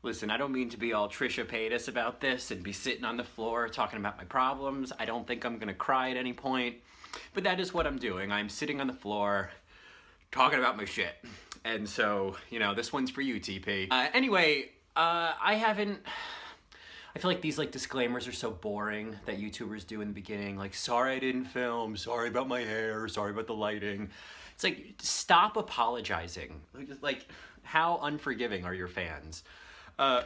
Listen, I don't mean to be all Trisha Paytas about this and be sitting on the floor talking about my problems. I don't think I'm gonna cry at any point, but that is what I'm doing. I'm sitting on the floor talking about my shit. And so, you know, this one's for you, TP. Anyway, I feel like these disclaimers are so boring that YouTubers do in the beginning. Like, sorry I didn't film, sorry about my hair, sorry about the lighting. It's like, stop apologizing. Like, how unforgiving are your fans?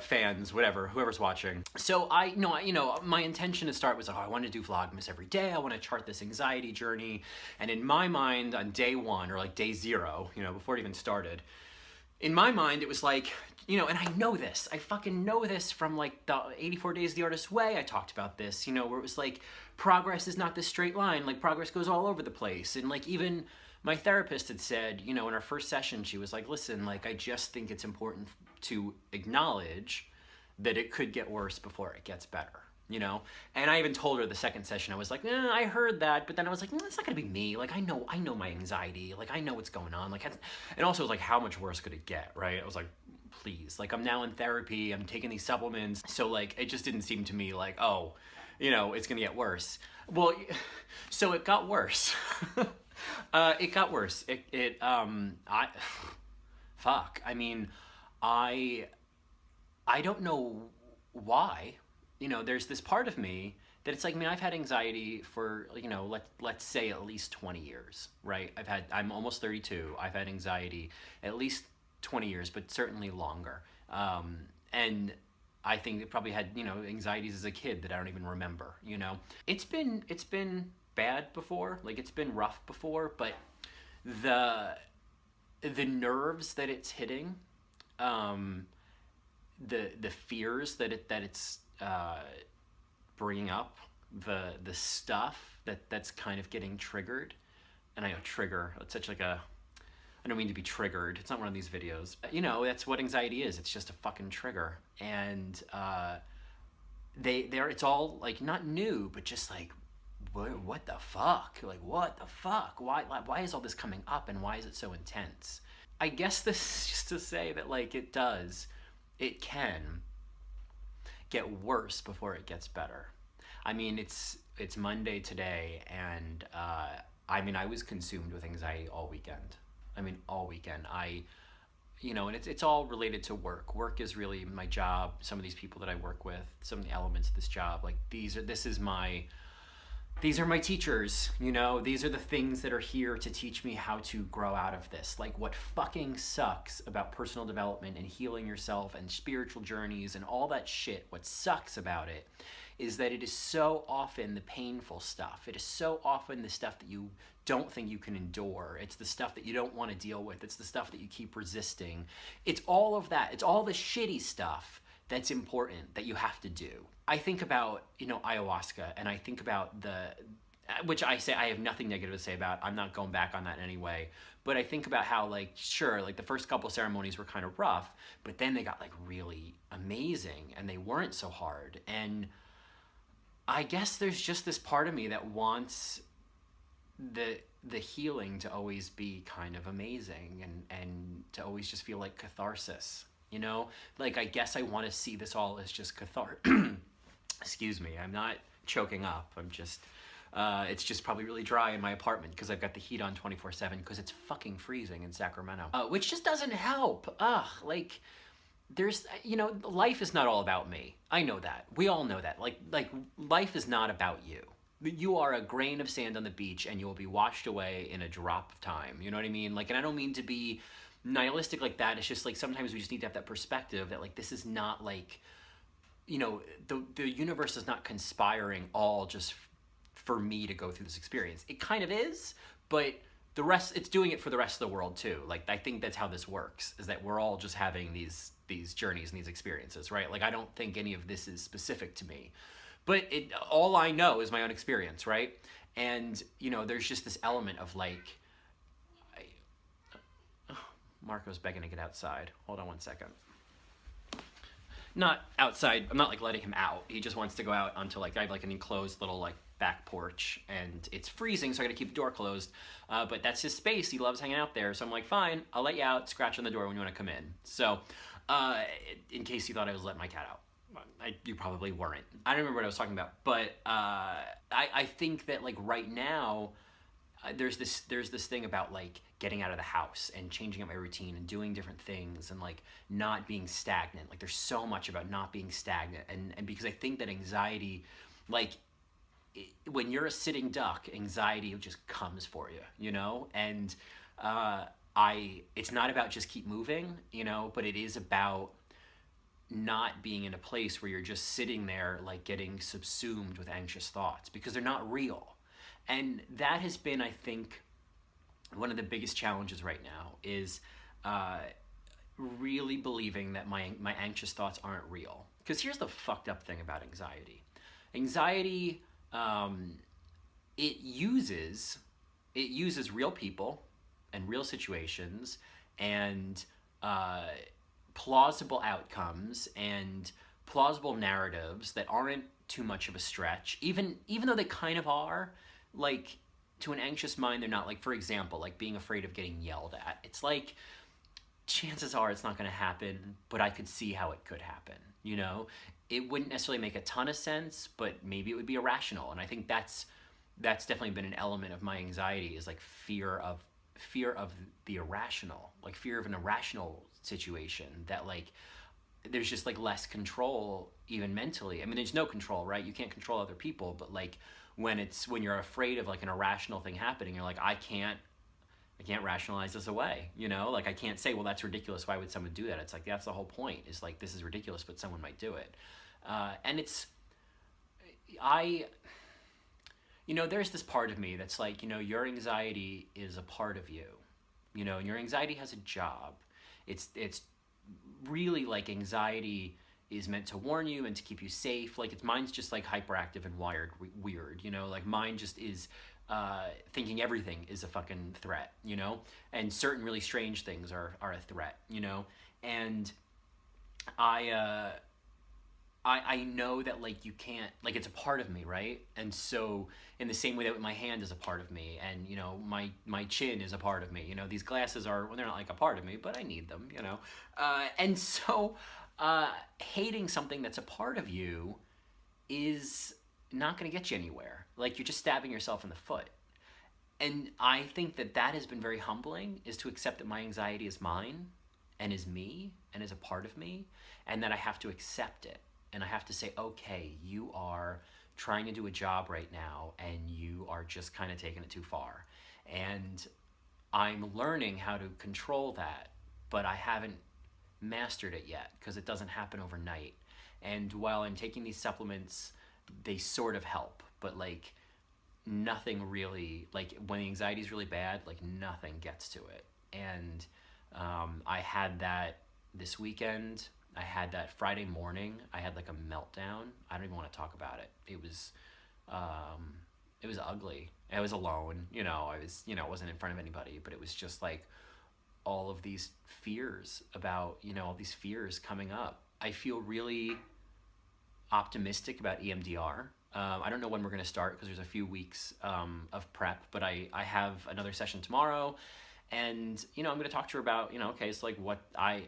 Fans, whatever, whoever's watching. So my intention to start was, I want to do Vlogmas every day. I want to chart this anxiety journey. And in my mind, on day one, or like day zero, before it even started, in my mind, it was like, and I know this. I fucking know this from like the 84 Days the Artist's Way. I talked about this, where it was like, progress is not this straight line. Like, progress goes all over the place. And like, even my therapist had said, in our first session, she was like, listen, like, I just think it's important to acknowledge that it could get worse before it gets better, And I even told her the second session, I was like, I heard that, but then I was like, it's not gonna be me. Like, I know my anxiety. Like, I know what's going on. Like, and also it was like, how much worse could it get, right? I was like, please, like, I'm now in therapy, I'm taking these supplements. So like, it just didn't seem to me like, oh, it's gonna get worse. Well, so it got worse. It got worse. Fuck. I mean, I don't know why. There's this part of me that it's like, I've had anxiety for, let's say at least 20 years, right? I'm almost 32. I've had anxiety at least 20 years, but certainly longer. And I think it probably had, anxieties as a kid that I don't even remember, It's been bad before, like it's been rough before, but the nerves that it's hitting, the fears that it's bringing up, the stuff that's kind of getting triggered. And I know trigger, it's such like I don't mean to be triggered. It's not one of these videos. That's what anxiety is. It's just a fucking trigger. And it's all like not new, but just like, what the fuck? Like, what the fuck? Why is all this coming up, and why is it so intense? I guess this is just to say that like it can get worse before it gets better. I mean, it's Monday today, and I was consumed with anxiety all weekend. All weekend. And it's all related to work. Work is really my job. Some of these people that I work with, some of the elements of this job, like these are my teachers, these are the things that are here to teach me how to grow out of this. Like, what fucking sucks about personal development and healing yourself and spiritual journeys and all that shit, what sucks about it is that it is so often the painful stuff. It is so often the stuff that you don't think you can endure. It's the stuff that you don't want to deal with. It's the stuff that you keep resisting. It's all of that. It's all the shitty stuff that's important that you have to do. I think about, ayahuasca, and I think about which I say I have nothing negative to say about. I'm not going back on that in any way. But I think about how, like, sure, like the first couple of ceremonies were kind of rough, but then they got like really amazing, and they weren't so hard. And I guess there's just this part of me that wants the healing to always be kind of amazing, and to always just feel like catharsis. Like, I guess I want to see this all as just excuse me, I'm not choking up. I'm just, it's just probably really dry in my apartment because I've got the heat on 24/7 because it's fucking freezing in Sacramento, which just doesn't help. Like, there's, life is not all about me. I know that. We all know that. Like life is not about you. You are a grain of sand on the beach, and you will be washed away in a drop of time. You know what I mean? Like, and I don't mean to be nihilistic like that. It's just like, sometimes we just need to have that perspective that like, this is not like, the universe is not conspiring all just for me to go through this experience. It kind of is, but the rest, it's doing it for the rest of the world too. Like, I think that's how this works, is that we're all just having these journeys and these experiences, right? Like, I don't think any of this is specific to me, but all I know is my own experience, right? And, there's just this element of like, Marco's begging to get outside. Hold on one second. Not outside. I'm not like letting him out. He just wants to go out onto like, I have like an enclosed little like back porch, and it's freezing, so I gotta keep the door closed. But that's his space. He loves hanging out there. So I'm like, fine, I'll let you out. Scratch on the door when you want to come in. So Uh, in case you thought I was letting my cat out. You probably weren't. I don't remember what I was talking about, but I think that like right now, there's this thing about like getting out of the house and changing up my routine and doing different things and like not being stagnant. Like there's so much about not being stagnant, and because I think that anxiety, like when you're a sitting duck, anxiety just comes for you, you know? And it's not about just keep moving, you know, but it is about not being in a place where you're just sitting there like getting subsumed with anxious thoughts because they're not real. And that has been, I think, one of the biggest challenges right now is really believing that my anxious thoughts aren't real. Because here's the fucked up thing about anxiety. Anxiety, it uses real people and real situations and plausible outcomes and plausible narratives that aren't too much of a stretch, even though they kind of are. Like, to an anxious mind, they're not. Like, for example, like being afraid of getting yelled at. It's like, chances are it's not going to happen, but I could see how it could happen, you know? It wouldn't necessarily make a ton of sense, but maybe it would be irrational. And I think that's definitely been an element of my anxiety, is like fear of the irrational, like fear of an irrational situation that like there's just like less control even mentally. I mean, there's no control, right? You can't control other people, but like when you're afraid of like an irrational thing happening, you're like, I can't rationalize this away, you know? Like I can't say, well, that's ridiculous. Why would someone do that? It's like, that's the whole point, is like, this is ridiculous, but someone might do it. And you know, there's this part of me that's like, you know, your anxiety is a part of you, you know, and your anxiety has a job. It's really like anxiety is meant to warn you and to keep you safe. Like mine's just like hyperactive and wired weird, you know, like mine just is thinking everything is a fucking threat, you know, and certain really strange things are a threat, you know, and I know that like you can't, like it's a part of me, right? And so in the same way that my hand is a part of me, and you know my chin is a part of me, you know, these glasses are, well, they're not like a part of me, but I need them, you know. And so hating something that's a part of you is not going to get you anywhere. Like you're just stabbing yourself in the foot. And I think that has been very humbling, is to accept that my anxiety is mine and is me and is a part of me, and that I have to accept it. And I have to say, okay, you are trying to do a job right now and you are just kind of taking it too far. And I'm learning how to control that, but I haven't mastered it yet because it doesn't happen overnight. And while I'm taking these supplements, they sort of help, but like nothing really, like when the anxiety is really bad, like nothing gets to it. And I had that this weekend. I had that Friday morning. I had like a meltdown. I don't even want to talk about it. It was ugly. I was alone, you know, it wasn't in front of anybody, but it was just like all of these fears about, you know, all these fears coming up. I feel really optimistic about EMDR. I don't know when we're going to start because there's a few weeks of prep, but I have another session tomorrow, and, you know, I'm going to talk to her about, you know, okay, it's like what I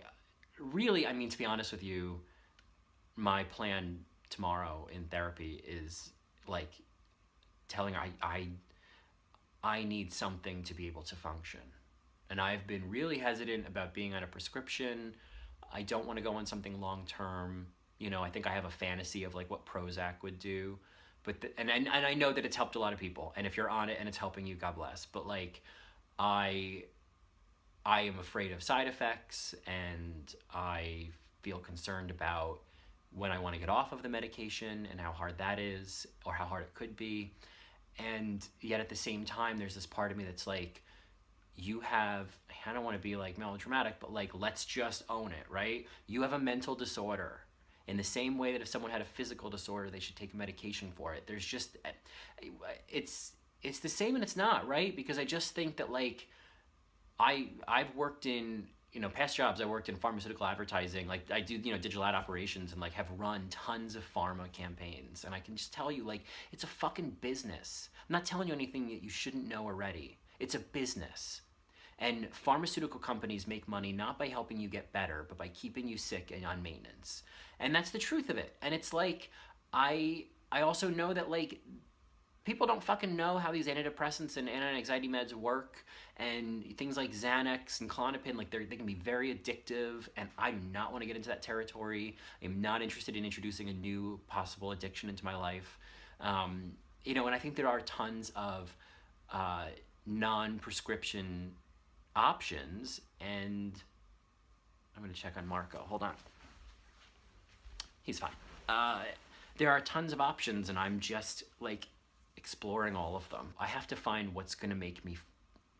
mean, to be honest with you, my plan tomorrow in therapy is like telling her I need something to be able to function. And I've been really hesitant about being on a prescription. I don't want to go on something long term. You know, I think I have a fantasy of like what Prozac would do, but and I know that it's helped a lot of people. And if you're on it and it's helping you, God bless. But like, I am afraid of side effects, and I feel concerned about when I want to get off of the medication and how hard that is, or how hard it could be. And yet at the same time, there's this part of me that's like, I don't want to be like melodramatic, but like, let's just own it, right? You have a mental disorder. In the same way that if someone had a physical disorder, they should take a medication for it. There's just, it's the same and it's not, right? Because I just think that like, I've worked in, you know, past jobs, I worked in pharmaceutical advertising. Like I do, you know, digital ad operations, and like have run tons of pharma campaigns. And I can just tell you, like, it's a fucking business. I'm not telling you anything that you shouldn't know already. It's a business. And pharmaceutical companies make money not by helping you get better, but by keeping you sick and on maintenance. And that's the truth of it. And it's like, I also know that like people don't fucking know how these antidepressants and anti-anxiety meds work, and things like Xanax and Klonopin, like they can be very addictive, and I do not want to get into that territory. I'm not interested in introducing a new possible addiction into my life. You know, and I think there are tons of non-prescription options, and I'm going to check on Marco. Hold on. He's fine. There are tons of options, and I'm just like exploring all of them. I have to find what's going to make me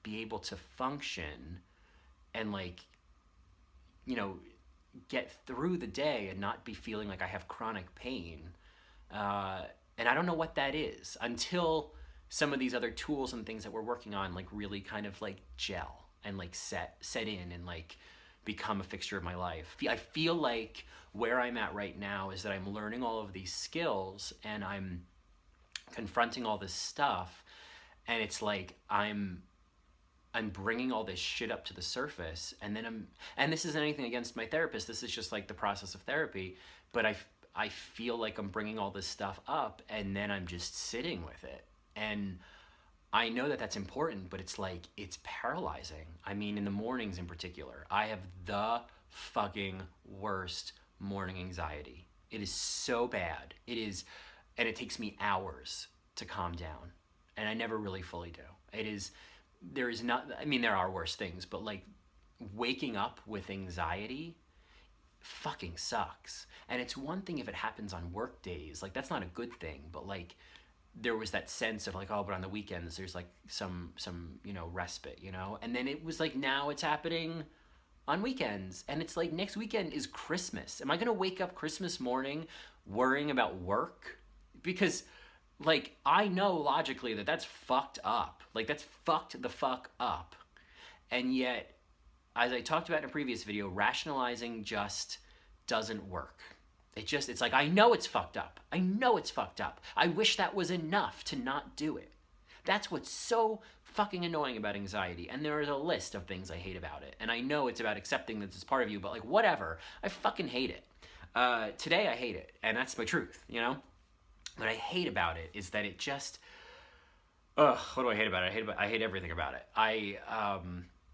be able to function and like, you know, get through the day and not be feeling like I have chronic pain. And I don't know what that is until some of these other tools and things that we're working on like really kind of like gel and like set in and like become a fixture of my life. I feel like where I'm at right now is that I'm learning all of these skills and I'm confronting all this stuff, and it's like I'm bringing all this shit up to the surface, and then and this isn't anything against my therapist, this is just like the process of therapy, but I feel like I'm bringing all this stuff up and then I'm just sitting with it. And I know that that's important, but it's like, it's paralyzing. I mean, in the mornings in particular, I have the fucking worst morning anxiety. It is so bad. It is, and it takes me hours to calm down. And I never really fully do. There is not, I mean, there are worse things, but like waking up with anxiety fucking sucks. And it's one thing if it happens on work days, like that's not a good thing, but like there was that sense of like, oh, but on the weekends there's like some you know, respite, you know. And then it was like, now it's happening on weekends, and it's like next weekend is Christmas. Am I gonna wake up Christmas morning worrying about work? Because like I know logically that that's fucked up. Like that's fucked the fuck up. And yet, as I talked about in a previous video, rationalizing just doesn't work. It's like, I know it's fucked up. I know it's fucked up. I wish that was enough to not do it. That's what's so fucking annoying about anxiety. And there is a list of things I hate about it. And I know it's about accepting that it's part of you, but like, whatever. I fucking hate it. Today I hate it. And that's my truth, you know? What I hate about it is that it just, what do I hate about it? I hate everything about it.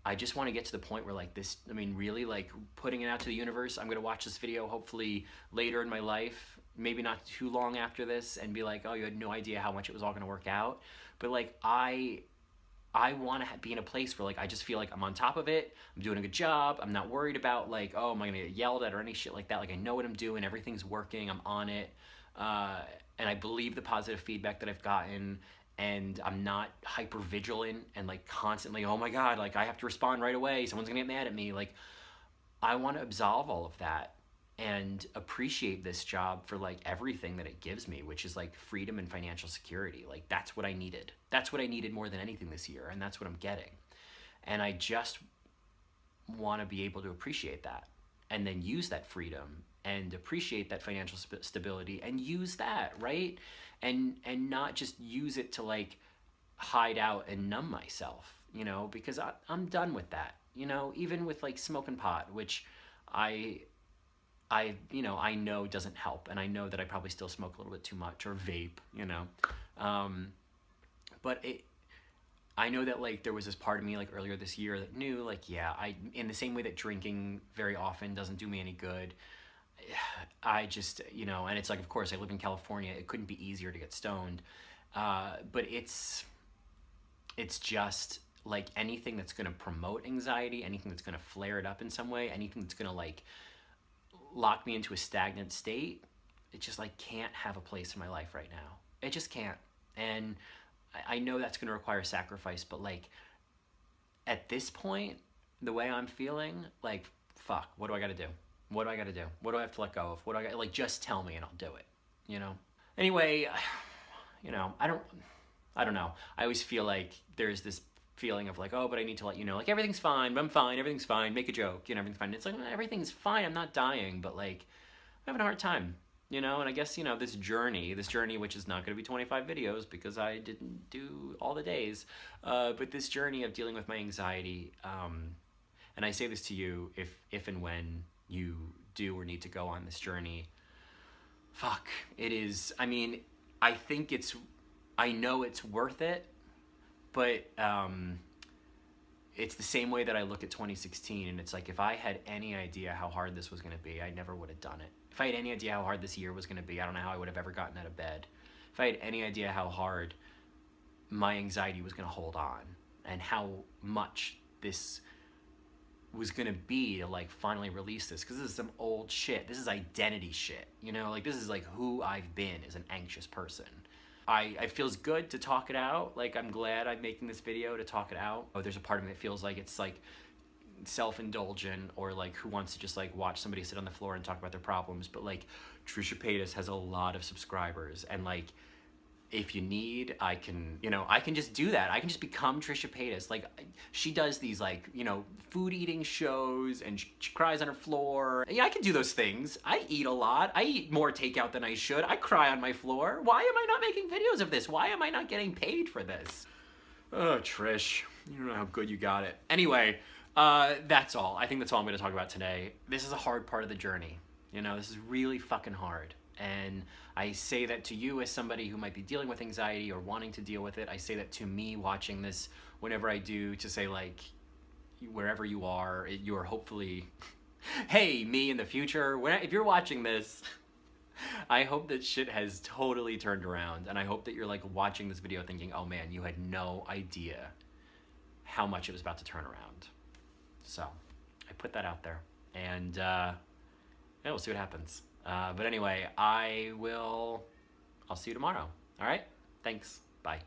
I just want to get to the point where like this, I mean, really like putting it out to the universe. I'm going to watch this video hopefully later in my life, maybe not too long after this, and be like, oh, you had no idea how much it was all going to work out. But like, I want to be in a place where like, I just feel like I'm on top of it. I'm doing a good job. I'm not worried about like, oh, am I going to get yelled at or any shit like that? Like I know what I'm doing. Everything's working. I'm on it. And I believe the positive feedback that I've gotten, and I'm not hyper vigilant and like constantly, oh my God, like I have to respond right away. Someone's gonna get mad at me. Like I want to absolve all of that and appreciate this job for like everything that it gives me, which is like freedom and financial security. Like that's what I needed. That's what I needed more than anything this year. And that's what I'm getting. And I just want to be able to appreciate that and then use that freedom and appreciate that financial stability and use that, right? And not just use it to like hide out and numb myself, you know, because I'm done with that, you know, even with like smoking pot, which I you know, I know doesn't help, and I know that I probably still smoke a little bit too much, or vape, you know, but I know that like there was this part of me like earlier this year that knew like, yeah, in the same way that drinking very often doesn't do me any good, I just, you know, and it's like, of course I live in California, it couldn't be easier to get stoned, but it's just like anything that's going to promote anxiety, anything that's going to flare it up in some way, anything that's going to like lock me into a stagnant state, it just like can't have a place in my life right now. It just can't. And I know that's going to require sacrifice, but like at this point, the way I'm feeling, like, fuck, what do I got to do? What do I got to do? What do I have to let go of? What do I got, like, just tell me and I'll do it, you know? Anyway, you know, I don't know. I always feel like there's this feeling of like, oh, but I need to let you know, like, everything's fine, but I'm fine, everything's fine, make a joke, you know, everything's fine. It's like, everything's fine, I'm not dying, but like, I'm having a hard time. you know, and I guess, you know, this journey, which is not going to be 25 videos because I didn't do all the days, but this journey of dealing with my anxiety, and I say this to you, if and when you do or need to go on this journey, fuck, it is, I mean, I know it's worth it, but it's the same way that I look at 2016, and it's like, if I had any idea how hard this was going to be, I never would have done it. If I had any idea how hard this year was going to be, I don't know how I would have ever gotten out of bed. If I had any idea how hard my anxiety was going to hold on, and how much this was going to be to like finally release this, because this is some old shit. This is identity shit, you know, like this is like who I've been as an anxious person. It feels good to talk it out. Like, I'm glad I'm making this video to talk it out. Oh, there's a part of me that feels like it's like self-indulgent, or like who wants to just like watch somebody sit on the floor and talk about their problems. But like, Trisha Paytas has a lot of subscribers, and like, if you need, I can, you know, I can just do that. I can just become Trisha Paytas. Like, she does these like, you know, food eating shows, and she cries on her floor. Yeah, I can do those things. I eat a lot. I eat more takeout than I should. I cry on my floor. Why am I not making videos of this? Why am I not getting paid for this? Oh, Trish, you don't know how good you got it. Anyway, that's all. I think that's all I'm gonna talk about today. This is a hard part of the journey. You know, this is really fucking hard. And I say that to you as somebody who might be dealing with anxiety or wanting to deal with it. I say that to me watching this whenever I do, to say like, wherever you are, you're hopefully, hey, me in the future, if you're watching this, I hope that shit has totally turned around. And I hope that you're like watching this video thinking, oh man, you had no idea how much it was about to turn around. So I put that out there, and yeah, we'll see what happens. But anyway, I'll see you tomorrow. All right? Thanks. Bye.